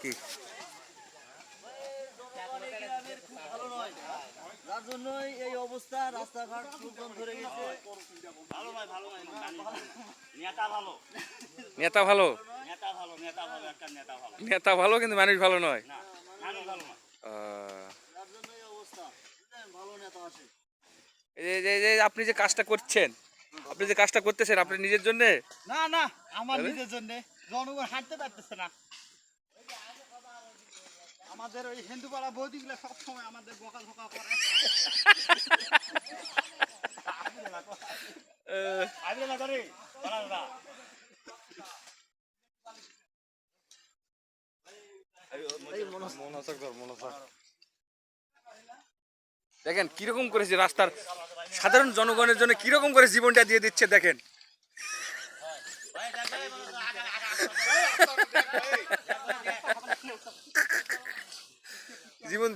কি? যার জন্যই এই অবস্থা, রাস্তাঘাট লোকজন ধরে গেছে। নেতা ভালো, নেতা ভালো কিন্তু মানুষ ভালো নয়। যার জন্য এই অবস্থা, বুঝলেন? ভালো নেতা আসে। এই যে আপনি যে কাজটা করছেন, আপনি যে কাজটা করতেছেন আপনি নিজের জন্য? না না, আমার নিজের জন্য। জনগণ হাঁটতে পারতেছে না। আমাদের ওই হিন্দুপাড়া বৌদিগুলো সবসময় আমাদের বকাঝকা করে। দেখেন কিরকম করেছে রাস্তার সাধারণ জনগণের জন্য, কিরকম করে জীবনটা দিয়ে দিচ্ছে দেখেন। জীবন